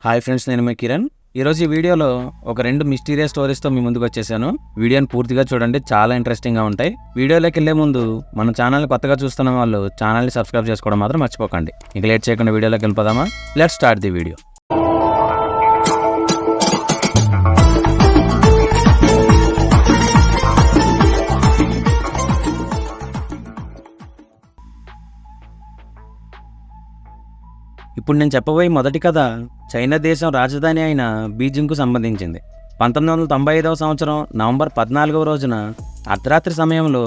Hi friends, నేను మీ కిరణ్. ఈరోజు ఈ వీడియోలో ఒక 2 మిస్టీరియస్ స్టోరీస్తో మీ ముందుకు వచ్చేసాను. వీడియోని పూర్తిగా చూడండి, చాలా ఇంట్రెస్టింగ్గా ఉంటాయి. వీడియోలోకి వెళ్ళే ముందు మన ఛానల్ని కొత్తగా చూస్తున్న వాళ్ళు ఛానల్ని సబ్స్క్రైబ్ చేసుకోవడం మాత్రం మర్చిపోకండి. ఇక లేట్ చేయకుండా వీడియోలోకి వెళ్ళిపోదామా? Let's start the video. ఇప్పుడు నేను చెప్పబోయే మొదటి కథ చైనా దేశం రాజధాని అయిన బీజింగ్కు సంబంధించింది. 1995 సంవత్సరం నవంబర్ 14వ రోజున అర్ధరాత్రి సమయంలో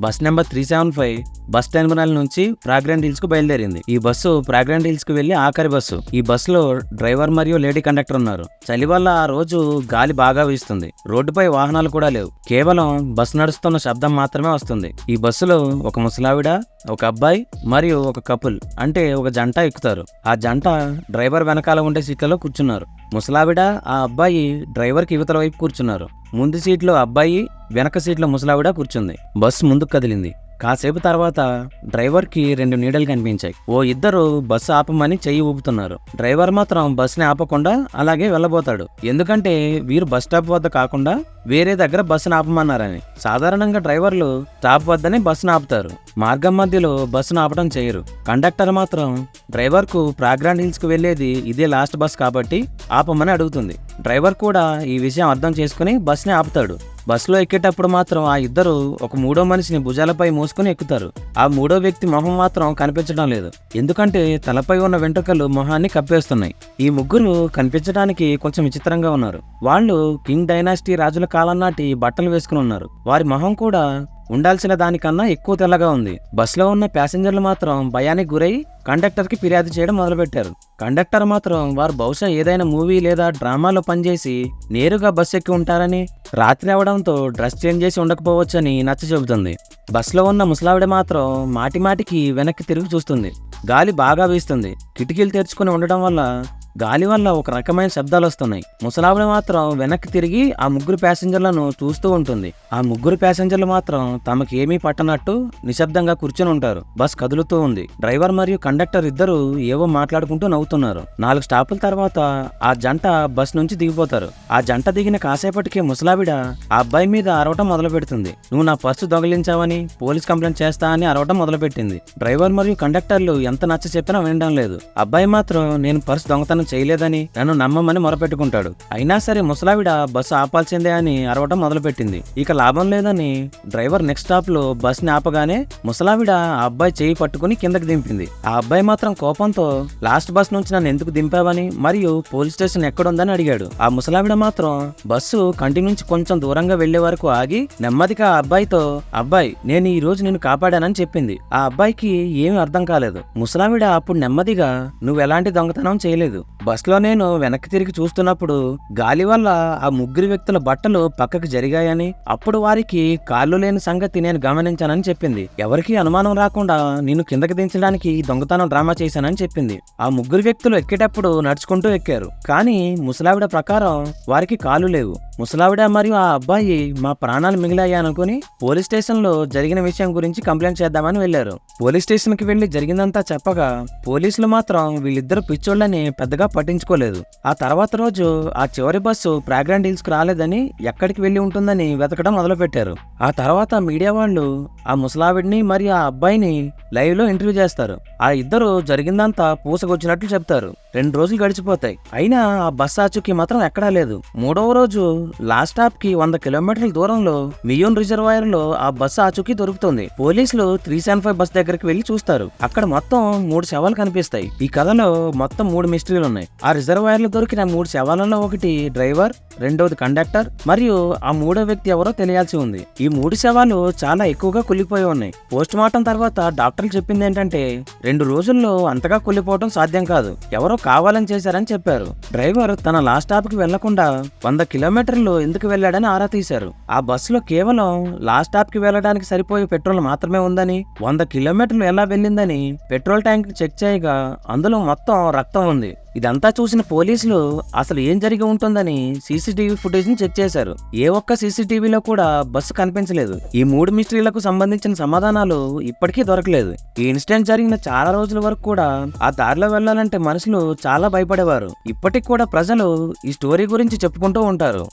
బస్ నెంబర్ 375 బస్ టెర్మినల్ నుంచి ఫ్రాగ్రెంట్ హిల్స్ కు బయలుదేరింది. ఈ బస్సు ఫ్రాగ్రెంట్ హిల్స్ కు వెళ్లి ఆఖరి బస్సు. ఈ బస్సులో డ్రైవర్ మరియు లేడీ కండక్టర్ ఉన్నారు. చలి వల్ల ఆ రోజు గాలి బాగా వీస్తుంది. రోడ్డుపై వాహనాలు కూడా లేవు. కేవలం బస్సు నడుస్తున్న శబ్దం మాత్రమే వస్తుంది. ఈ బస్సులో ఒక ముసలావిడ, ఒక అబ్బాయి మరియు ఒక కపుల్ అంటే ఒక జంట ఎక్కుతారు. ఆ జంట డ్రైవర్ వెనకాల ఉండే సీట్లలో కూర్చున్నారు. ముసలావిడ, ఆ అబ్బాయి డ్రైవర్ కి యువతల వైపు కూర్చున్నారు. ముందు సీట్లో అబ్బాయి, వెనక సీట్లో ముసలావిడ కూర్చుంది. బస్సు ముందుకు కదిలింది. కాసేపు తర్వాత డ్రైవర్ కి 2 నీడలు కనిపించాయి. ఇద్దరు బస్సు ఆపమని చెయ్యి ఊపుతున్నారు. డ్రైవర్ మాత్రం బస్సుని ఆపకుండా అలాగే వెళ్ళబోతాడు. ఎందుకంటే వీరు బస్ స్టాప్ వద్ద కాకుండా వేరే దగ్గర బస్సును ఆపమన్నారని. సాధారణంగా డ్రైవర్లు స్టాప్ వద్దనే బస్సును ఆపుతారు, మార్గం మధ్యలో బస్సును ఆపడం చేయరు. కండక్టర్ మాత్రం డ్రైవర్ కు ఫ్రాగ్రెంట్ హిల్స్ కు వెళ్లేది ఇదే లాస్ట్ బస్ కాబట్టి ఆపమని అడుగుతుంది. డ్రైవర్ కూడా ఈ విషయం అర్థం చేసుకుని బస్సుని ఆపుతాడు. బస్సులో ఎక్కేటప్పుడు మాత్రం ఆ ఇద్దరు ఒక మూడో మనిషిని భుజాలపై మోసుకుని ఎక్కుతారు. ఆ మూడో వ్యక్తి మొహం మాత్రం కనిపించడం లేదు, ఎందుకంటే తలపై ఉన్న వెంట్రుకలు మొహాన్ని కప్పేస్తున్నాయి. ఈ ముగ్గురు కనిపించడానికి కొంచెం విచిత్రంగా ఉన్నారు. వాళ్ళు కింగ్ డైనాసిటీ రాజుల కాలం నాటి బట్టలు వేసుకుని ఉన్నారు. వారి మొహం కూడా ఉండాల్సిన దానికన్నా ఎక్కువ తెల్లగా ఉంది. బస్సులో ఉన్న ప్యాసింజర్లు మాత్రం భయానికి గురై కండక్టర్కి ఫిర్యాదు చేయడం మొదలుపెట్టారు. కండక్టర్ మాత్రం వారు బహుశా ఏదైనా మూవీ లేదా డ్రామాలో పనిచేసి నేరుగా బస్సు ఎక్కి ఉంటారని, రాత్రి అవడంతో డ్రెస్ చేంజ్ చేసి ఉండకపోవచ్చని నచ్చ చెబుతుంది. బస్సులో ఉన్న ముసలావిడ మాత్రం మాటిమాటికి వెనక్కి తిరిగి చూస్తుంది. గాలి బాగా వీస్తుంది. కిటికీలు తెరుచుకుని ఉండడం వల్ల గాలి వల్ల ఒక రకమైన శబ్దాలు వస్తున్నాయి. ముసలావిడ మాత్రం వెనక్కి తిరిగి ఆ ముగ్గురు ప్యాసింజర్లను చూస్తూ ఉంటుంది. ఆ ముగ్గురు ప్యాసింజర్లు మాత్రం తమకి ఏమీ పట్టనట్టు నిశ్శబ్దంగా కూర్చొని ఉంటారు. బస్ కదులుతూ ఉంది. డ్రైవర్ మరియు కండక్టర్ ఇద్దరు ఏవో మాట్లాడుకుంటూ నవ్వుతున్నారు. 4 స్టాపుల తర్వాత ఆ జంట బస్ నుంచి దిగిపోతారు. ఆ జంట దిగిన కాసేపటికే ముసలావిడ ఆ అబ్బాయి మీద అరవటం మొదలు పెడుతుంది. నువ్వు నా పర్సు దొంగిలించావని పోలీస్ కంప్లైంట్ చేస్తా అని అరవటం మొదలు పెట్టింది. డ్రైవర్ మరియు కండక్టర్లు ఎంత నచ్చ చెప్పినా వినడం లేదు. అబ్బాయి మాత్రం నేను పర్సు దొంగతనం చేయలేదని నన్ను నమ్మమని మొరపెట్టుకుంటాడు. అయినా సరే ముసలావిడ బస్సు ఆపాల్సిందే అని అరవటం మొదలుపెట్టింది. ఇక లాభం లేదని డ్రైవర్ నెక్స్ట్ స్టాప్ లో బస్ ని ఆపగానే ముసలావిడ ఆ అబ్బాయి చేయి పట్టుకుని కిందకి దింపింది. ఆ అబ్బాయి మాత్రం కోపంతో లాస్ట్ బస్ నుంచి నన్ను ఎందుకు దింపావని మరియు పోలీస్ స్టేషన్ ఎక్కడుందని అడిగాడు. ఆ ముసలావిడ మాత్రం బస్సు కంటి నుంచి కొంచెం దూరంగా వెళ్లే వరకు ఆగి నెమ్మదిగా ఆ అబ్బాయితో, అబ్బాయి నేను ఈ రోజు నిన్ను కాపాడానని చెప్పింది. ఆ అబ్బాయికి ఏమీ అర్థం కాలేదు. ముసలావిడ అప్పుడు నెమ్మదిగా, నువ్వు ఎలాంటి దొంగతనం చేయలేదు. బస్లో నేను వెనక్కి తిరిగి చూస్తున్నప్పుడు గాలి వల్ల ఆ ముగ్గురు వ్యక్తుల బట్టలు పక్కకు జరిగాయని, అప్పుడు వారికి కాళ్ళు లేని సంగతి నేను గమనించానని చెప్పింది. ఎవరికీ అనుమానం రాకుండా నిన్ను కిందకి దించడానికి దొంగతనం డ్రామా చేశానని చెప్పింది. ఆ ముగ్గురు వ్యక్తులు ఎక్కేటప్పుడు నడుచుకుంటూ ఎక్కారు, కానీ ముసలావిడ ప్రకారం వారికి కాళ్ళు లేవు. ముసలావిడ మరియు ఆ అబ్బాయి మా ప్రాణాలు మిగిలాయనుకుని పోలీస్ స్టేషన్ లో జరిగిన విషయం గురించి కంప్లైంట్ చేద్దామని వెళ్లారు. పోలీస్ స్టేషన్ కి వెళ్లి జరిగిందంతా చెప్పగా పోలీసులు మాత్రం వీళ్ళిద్దరు పిచ్చోళ్ళని పెద్దగా పట్టించుకోలేదు. ఆ తర్వాత రోజు ఆ చివరి బస్సు ఫ్రాగ్రెంట్ హిల్స్ కు రాలేదని, ఎక్కడికి వెళ్లి ఉంటుందని వెతకడం మొదలు పెట్టారు. ఆ తర్వాత మీడియా వాళ్ళు ఆ ముసలావిడిని మరియు ఆ అబ్బాయిని లైవ్ లో ఇంటర్వ్యూ చేస్తారు. ఆ ఇద్దరు జరిగిందంతా పూసకొచ్చినట్లు చెప్తారు. 2 రోజులు గడిచిపోతాయి, అయినా ఆ బస్ ఆచూకీ మాత్రం ఎక్కడా లేదు. 3వ రోజు లాస్ట్ స్టాప్ కి 100 కిలోమీటర్ల దూరంలో మియోన్ రిజర్వాయర్ లో ఆ బస్సు ఆచూకీ దొరుకుతుంది. పోలీసులు 375 బస్ దగ్గరికి వెళ్లి చూస్తారు. అక్కడ మొత్తం 3 శవాలు కనిపిస్తాయి. ఈ కథలో మొత్తం 3 మిస్టరీలు ఉన్నాయి. ఆ రిజర్వాయర్ లో దొరికిన 3 శవాలలో ఒకటి డ్రైవర్, రెండోది కండక్టర్ మరియు ఆ 3వ వ్యక్తి ఎవరో తెలియాల్సి ఉంది. ఈ 3 శవాలు చాలా ఎక్కువగా కుళ్ళిపోయి ఉన్నాయి. పోస్ట్ మార్టం తర్వాత డాక్టర్లు చెప్పింది ఏంటంటే 2 రోజుల్లో అంతగా కుళ్ళిపోవడం సాధ్యం కాదు, ఎవరో కావాలని చేశారని చెప్పారు. డ్రైవర్ తన లాస్ట్ స్టాప్ కి వెళ్లకుండా 100 కిలోమీటర్లు ఎందుకు వెళ్లాడని ఆరా తీశారు. ఆ బస్సులో కేవలం లాస్ట్ స్టాప్ కి వెళ్లడానికి సరిపోయే పెట్రోల్ మాత్రమే ఉందని, 100 కిలోమీటర్లు ఎలా వెళ్ళిందని పెట్రోల్ ట్యాంక్ చెక్ చేయగా అందులో మొత్తం రక్తం ఉంది. ఇదంతా చూసిన పోలీసులు అసలు ఏం జరిగి ఉంటుందని సీసీటీవీ ఫుటేజ్ని చెక్ చేశారు. ఏ ఒక్క సీసీటీవీలో కూడా బస్సు కనిపించలేదు. ఈ 3 మిస్టరీలకు సంబంధించిన సమాధానాలు ఇప్పటికీ దొరకలేదు. ఈ ఇన్సిడెంట్ జరిగిన చాలా రోజుల వరకు కూడా ఆ దారిలో వెళ్లాలంటే మనుషులు చాలా భయపడేవారు. ఇప్పటికి కూడా ప్రజలు ఈ స్టోరీ గురించి చెప్పుకుంటూ ఉంటారు.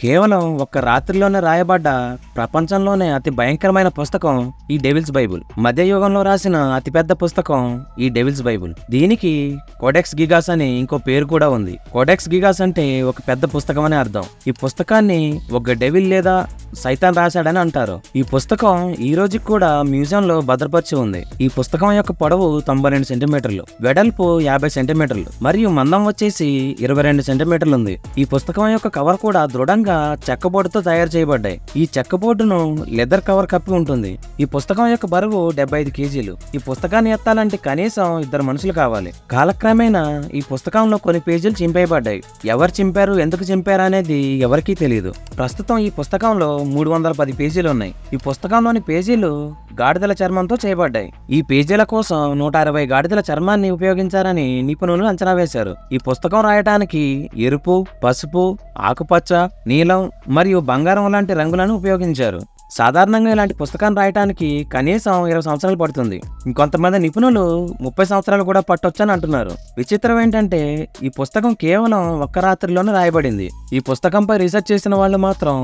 కేవలం ఒక్క రాత్రిలోనే రాయబడ్డ ప్రపంచంలోనే అతి భయంకరమైన పుస్తకం ఈ డెవిల్స్ బైబుల్. మధ్యయుగంలో రాసిన అతిపెద్ద పుస్తకం ఈ డెవిల్స్ బైబుల్. దీనికి కోడెక్స్ గిగాస్ అని ఇంకో పేరు కూడా ఉంది. కోడెక్స్ గిగాస్ అంటే ఒక పెద్ద పుస్తకం అని అర్థం. ఈ పుస్తకాన్ని ఒక డెవిల్ లేదా సైతాన్ రాశాడని అంటారు. ఈ పుస్తకం ఈ రోజుకి కూడా మ్యూజియంలో భద్రపరిచి ఉంది. ఈ పుస్తకం యొక్క పొడవు 92 సెంటీమీటర్లు, వెడల్పు 50 సెంటీమీటర్లు మరియు మందం వచ్చేసి 22 సెంటీమీటర్లు ఉంది. ఈ పుస్తకం యొక్క కవర్ కూడా దృఢంగా చెక్కబోర్డుతో తయారు చేయబడ్డాయి. ఈ చెక్కబోర్డును లెదర్ కవర్ కప్పి ఉంటుంది. ఈ పుస్తకం యొక్క బరువు 75 కేజీలు. ఈ పుస్తకాన్ని ఎత్తాలంటే కనీసం 2 మనుషులు కావాలి. కాలక్రమేణా ఈ పుస్తకంలో కొన్ని పేజీలు చింపేయబడ్డాయి. ఎవరు చింపారు, ఎందుకు చింపారు అనేది ఎవరికీ తెలియదు. ప్రస్తుతం ఈ పుస్తకంలో 310 పేజీలు ఉన్నాయి. ఈ పుస్తకంలోని పేజీలు గాడిదల చర్మంతో చేయబడ్డాయి. ఈ పేజీల కోసం 160 గాడిదల చర్మాన్ని ఉపయోగించారని నిపుణులు అంచనా వేశారు. ఈ పుస్తకం రాయటానికి ఎరుపు, పసుపు, ఆకుపచ్చ, నీలం మరియు బంగారం లాంటి రంగులను ఉపయోగించారు. సాధారణంగా ఇలాంటి పుస్తకాన్ని రాయటానికి కనీసం 20 సంవత్సరాలు పడుతుంది. ఇంకొంతమంది నిపుణులు 30 సంవత్సరాలు కూడా పట్టొచ్చని అంటున్నారు. విచిత్రం ఏంటంటే ఈ పుస్తకం కేవలం ఒక్క రాత్రిలోనే రాయబడింది. ఈ పుస్తకంపై రీసెర్చ్ చేసిన వాళ్ళు మాత్రం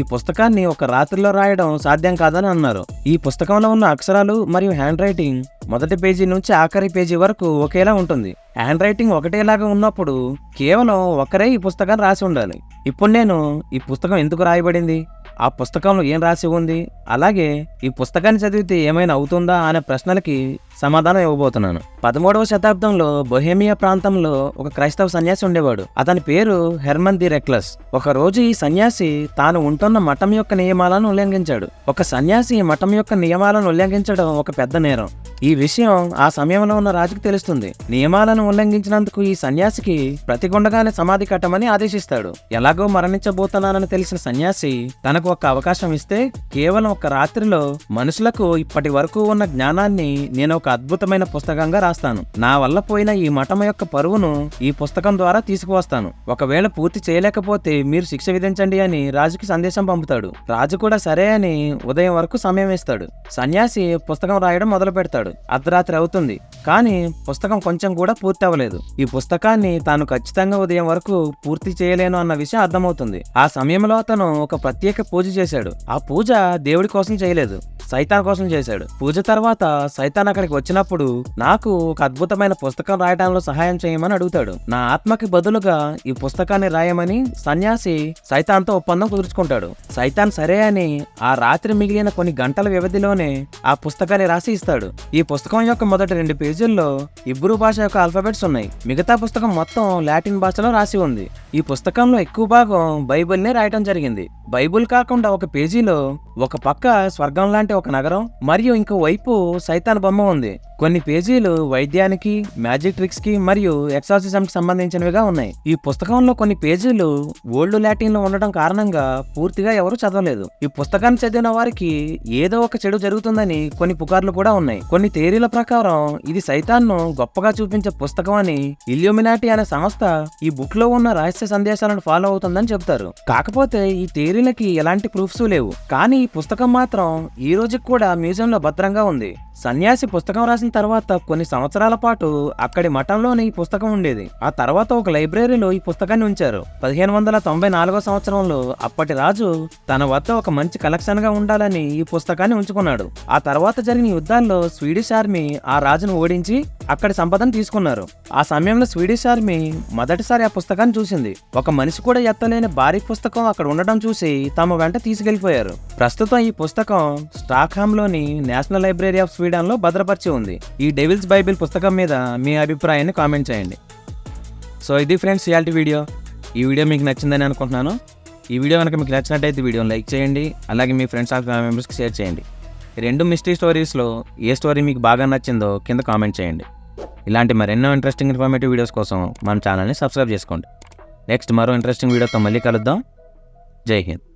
ఈ పుస్తకాన్ని ఒక రాత్రిలో రాయడం సాధ్యం కాదని అన్నారు. ఈ పుస్తకంలో ఉన్న అక్షరాలు మరియు హ్యాండ్ రైటింగ్ మొదటి పేజీ నుంచి ఆఖరి పేజీ వరకు ఒకేలా ఉంటుంది. హ్యాండ్ రైటింగ్ ఒకటేలాగా ఉన్నప్పుడు కేవలం ఒకరే ఈ పుస్తకాన్ని రాసి ఉండాలి. ఇప్పుడు నేను ఈ పుస్తకం ఎందుకు రాయబడింది, ఆ పుస్తకంలో ఏం రాసి ఉంది, అలాగే ఈ పుస్తకాన్ని చదివితే ఏమైనా అవుతుందా అనే ప్రశ్నలకి సమాధానం ఇవ్వబోతున్నాను. 13వ శతాబ్దంలో బొహేమియా ప్రాంతంలో ఒక క్రైస్తవ సన్యాసి ఉండేవాడు. అతని పేరు హెర్మన్ ది రెక్లెస్. ఒక రోజు ఈ సన్యాసి తాను ఉంటున్న మఠం యొక్క నియమాలను ఉల్లంఘించాడు. ఒక సన్యాసి మఠం యొక్క నియమాలను ఉల్లంఘించడం ఒక పెద్ద నేరం. ఈ విషయం ఆ సమయంలో ఉన్న రాజుకు తెలుస్తుంది. నియమాలను ఉల్లంఘించినందుకు ఈ సన్యాసికి ప్రతిగుండగానే సమాధి కట్టమని ఆదేశిస్తాడు. ఎలాగో మరణించబోతున్నానని తెలిసిన సన్యాసి తనకు ఒక అవకాశం ఇస్తే కేవలం ఒక రాత్రిలో మనుషులకు ఇప్పటి వరకు ఉన్న జ్ఞానాన్ని నేను ఒక అద్భుతమైన పుస్తకంగా రాస్తాను. నా వల్ల పోయిన ఈ మఠం యొక్క పరువును ఈ పుస్తకం ద్వారా తీసుకువస్తాను. ఒకవేళ పూర్తి చేయలేకపోతే మీరు శిక్ష విధించండి అని రాజుకి సందేశం పంపుతాడు. రాజు కూడా సరే అని ఉదయం వరకు సమయం ఇస్తాడు. సన్యాసి పుస్తకం రాయడం మొదలు పెడతాడు. అర్ధరాత్రి అవుతుంది, కానీ పుస్తకం కొంచెం కూడా పూర్తి అవ్వలేదు. ఈ పుస్తకాన్ని తాను ఖచ్చితంగా ఉదయం వరకు పూర్తి చేయలేను అన్న విషయం అర్థమవుతుంది. ఆ సమయంలో అతను ఒక ప్రత్యేక పూజ చేశాడు. ఆ పూజ దేవుడి కోసం చేయలేదు, సైతాన్ కోసం చేశాడు. పూజ తర్వాత సైతాన్ అక్కడికి వచ్చినప్పుడు నాకు ఒక అద్భుతమైన పుస్తకం రాయడంలో సహాయం చేయమని అడుగుతాడు. నా ఆత్మకి బదులుగా ఈ పుస్తకాన్ని రాయమని సన్యాసి సైతాన్తో ఒప్పందం కుదుర్చుకుంటాడు. సైతాన్ సరే అని ఆ రాత్రి మిగిలిన కొన్ని గంటల వ్యవధిలోనే ఆ పుస్తకాన్ని రాసి ఇస్తాడు. ఈ పుస్తకం యొక్క మొదటి 2 పేజీల్లో ఇబ్రూ భాష యొక్క ఆల్ఫాబెట్స్ ఉన్నాయి. మిగతా పుస్తకం మొత్తం లాటిన్ భాషలో రాసి ఉంది. ఈ పుస్తకంలో ఎక్కువ భాగం బైబిల్నే రాయటం జరిగింది. బైబిల్ కాకుండా ఒక పేజీలో ఒక పక్క స్వర్గం లాంటి ఒక నగరం మరియు ఇంకో వైపు సైతాన్ బొమ్మ ఉంది. కొన్ని పేజీలు వైద్యానికి, మ్యాజిక్ ట్రిక్స్ కి మరియు ఎక్సార్సిజం కి సంబంధించినవిగా ఉన్నాయి. ఈ పుస్తకంలో కొన్ని పేజీలు ఓల్డ్ లాటిన్ లో ఉండడం కారణంగా పూర్తిగా ఎవరు చదవలేదు. ఈ పుస్తకాన్ని చదివిన వారికి ఏదో ఒక చెడు జరుగుతుందని కొన్ని పుకార్లు కూడా ఉన్నాయి. కొన్ని థియరీల ప్రకారం ఇది సైతాన్ను గొప్పగా చూపించే పుస్తకం అని ఇల్యూమినాటి అనే సంస్థ ఈ బుక్ లో ఉన్న రహస్య సందేశాలను ఫాలో అవుతుందని చెప్తారు. కాకపోతే ఈ థియరీలకి ఎలాంటి ప్రూఫ్స్ లేవు. కానీ ఈ పుస్తకం మాత్రం ఈ రోజుకి కూడా మ్యూజియంలో భద్రంగా ఉంది. సన్యాసి పుస్తకం రాసిన తర్వాత కొన్ని సంవత్సరాల పాటు అక్కడి మఠంలోనే ఈ పుస్తకం ఉండేది. ఆ తర్వాత ఒక లైబ్రరీలో ఈ పుస్తకాన్ని ఉంచారు. 1594 సంవత్సరంలో అప్పటి రాజు తన వద్ద ఒక మంచి కలెక్షన్ గా ఉండాలని ఈ పుస్తకాన్ని ఉంచుకున్నాడు. ఆ తర్వాత జరిగిన యుద్ధాల్లో స్వీడిష్ ఆర్మీ ఆ రాజును ఓడించి అక్కడి సంపదను తీసుకున్నారు. ఆ సమయంలో స్వీడిష్ ఆర్మీ మొదటిసారి ఆ పుస్తకాన్ని చూసింది. ఒక మనిషి కూడా ఎత్తలేని భారీ పుస్తకం అక్కడ ఉండడం చూసి తమ వెంట తీసుకెళ్లిపోయారు. ప్రస్తుతం ఈ పుస్తకం స్టాక్హామ్ లోని నేషనల్ లైబ్రరీ ఆఫ్ స్వీడన్ లో భద్రపరిచి ఉంది. ఈ డెవిల్స్ బైబిల్ పుస్తకం మీద మీ అభిప్రాయాన్ని కామెంట్ చేయండి. సో ఇది ఫ్రెండ్స్ ఇయాల్టి వీడియో. ఈ వీడియో మీకు నచ్చిందని అనుకుంటున్నాను. ఈ వీడియో కనుక మీకు నచ్చినట్టయితే వీడియోని లైక్ చేయండి. అలాగే మీ ఫ్రెండ్స్ అండ్ ఫ్యామిలీ మెంబర్స్కి షేర్ చేయండి. ఈ 2 మిస్టరీ స్టోరీస్లో ఏ స్టోరీ మీకు బాగా నచ్చిందో కింద కామెంట్ చేయండి. ఇలాంటి మరెన్నో ఇంట్రెస్టింగ్ ఇన్ఫర్మేటివ్ వీడియోస్ కోసం మన ఛానల్ని సబ్స్క్రైబ్ చేసుకోండి. నెక్స్ట్ మరో ఇంట్రెస్టింగ్ వీడియోతో మళ్ళీ కలుద్దాం. జై హింద్.